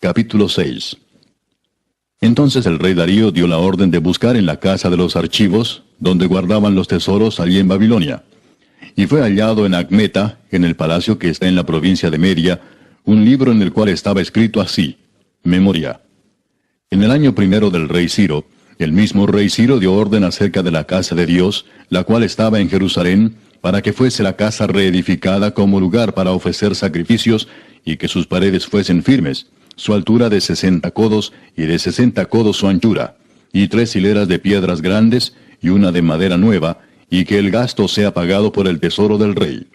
Capítulo 6. Entonces el rey Darío dio la orden de buscar en la casa de los archivos, donde guardaban los tesoros allí en Babilonia. Y fue hallado en Acmeta, en el palacio que está en la provincia de Media, un libro en el cual estaba escrito así: Memoria. En el año primero del rey Ciro, el mismo rey Ciro dio orden acerca de la casa de Dios, la cual estaba en Jerusalén, para que fuese la casa reedificada como lugar para ofrecer sacrificios, y que sus paredes fuesen firmes, su altura de 60 codos, y de 60 codos su anchura, y 3 hileras de piedras grandes, y una de madera nueva, y que el gasto sea pagado por el tesoro del rey.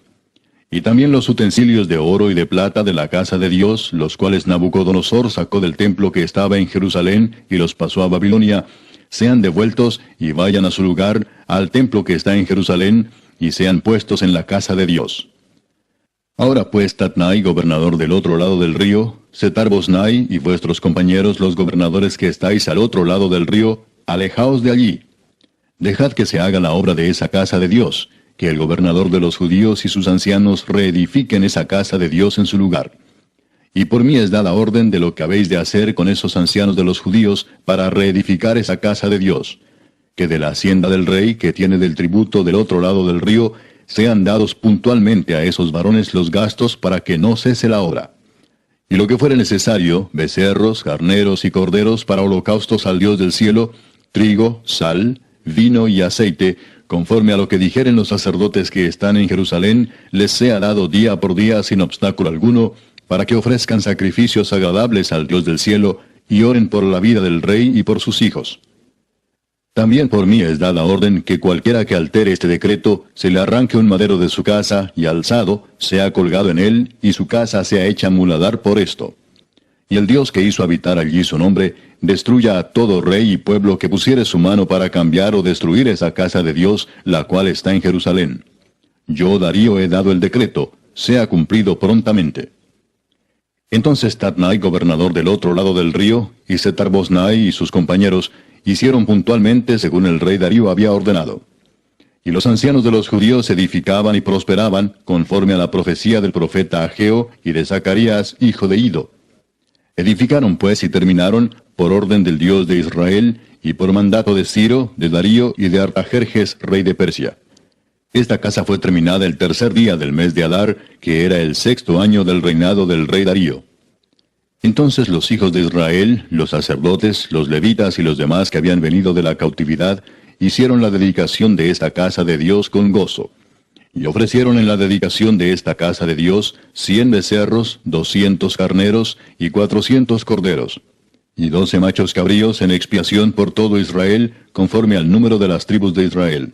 Y también los utensilios de oro y de plata de la casa de Dios, los cuales Nabucodonosor sacó del templo que estaba en Jerusalén, y los pasó a Babilonia, sean devueltos, y vayan a su lugar, al templo que está en Jerusalén, y sean puestos en la casa de Dios. Ahora pues, Tatnai, gobernador del otro lado del río, Setar-Boznai y vuestros compañeros los gobernadores que estáis al otro lado del río, alejaos de allí. Dejad que se haga la obra de esa casa de Dios, que el gobernador de los judíos y sus ancianos reedifiquen esa casa de Dios en su lugar. Y por mí es dada orden de lo que habéis de hacer con esos ancianos de los judíos para reedificar esa casa de Dios, que de la hacienda del rey, que tiene del tributo del otro lado del río, sean dados puntualmente a esos varones los gastos para que no cese la obra. Y lo que fuere necesario, becerros, carneros y corderos para holocaustos al Dios del cielo, trigo, sal, vino y aceite, conforme a lo que dijeren los sacerdotes que están en Jerusalén, les sea dado día por día sin obstáculo alguno, para que ofrezcan sacrificios agradables al Dios del cielo, y oren por la vida del rey y por sus hijos. También por mí es dada orden que cualquiera que altere este decreto, se le arranque un madero de su casa, y alzado, sea colgado en él, y su casa sea hecha muladar por esto. Y el Dios que hizo habitar allí su nombre, destruya a todo rey y pueblo que pusiere su mano para cambiar o destruir esa casa de Dios, la cual está en Jerusalén. Yo, Darío, he dado el decreto, sea cumplido prontamente. Entonces Tatnai, gobernador del otro lado del río, y Setar-Boznai y sus compañeros, hicieron puntualmente según el rey Darío había ordenado. Y los ancianos de los judíos edificaban y prosperaban, conforme a la profecía del profeta Ageo y de Zacarías, hijo de Ido. Edificaron pues y terminaron, por orden del Dios de Israel, y por mandato de Ciro, de Darío y de Artajerjes, rey de Persia. Esta casa fue terminada el tercer día del mes de Adar, que era el 6º año del reinado del rey Darío. Entonces los hijos de Israel, los sacerdotes, los levitas y los demás que habían venido de la cautividad, hicieron la dedicación de esta casa de Dios con gozo. Y ofrecieron en la dedicación de esta casa de Dios 100 becerros, 200 carneros y 400 corderos, y 12 machos cabríos en expiación por todo Israel, conforme al número de las tribus de Israel.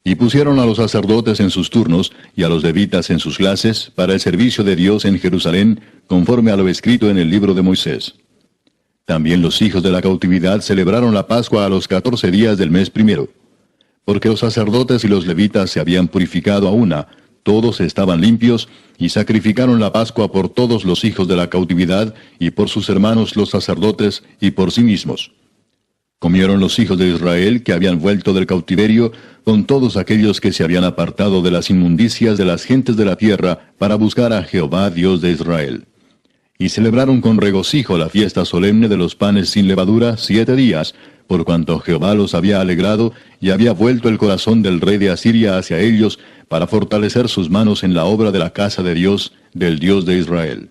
Y pusieron a los sacerdotes en sus turnos, y a los levitas en sus clases, para el servicio de Dios en Jerusalén, conforme a lo escrito en el libro de Moisés. También los hijos de la cautividad celebraron la Pascua a los 14 días del mes primero. Porque los sacerdotes y los levitas se habían purificado a una, todos estaban limpios, y sacrificaron la Pascua por todos los hijos de la cautividad, y por sus hermanos los sacerdotes, y por sí mismos. Comieron los hijos de Israel que habían vuelto del cautiverio, con todos aquellos que se habían apartado de las inmundicias de las gentes de la tierra, para buscar a Jehová Dios de Israel. Y celebraron con regocijo la fiesta solemne de los panes sin levadura 7 días, por cuanto Jehová los había alegrado, y había vuelto el corazón del rey de Asiria hacia ellos, para fortalecer sus manos en la obra de la casa de Dios, del Dios de Israel.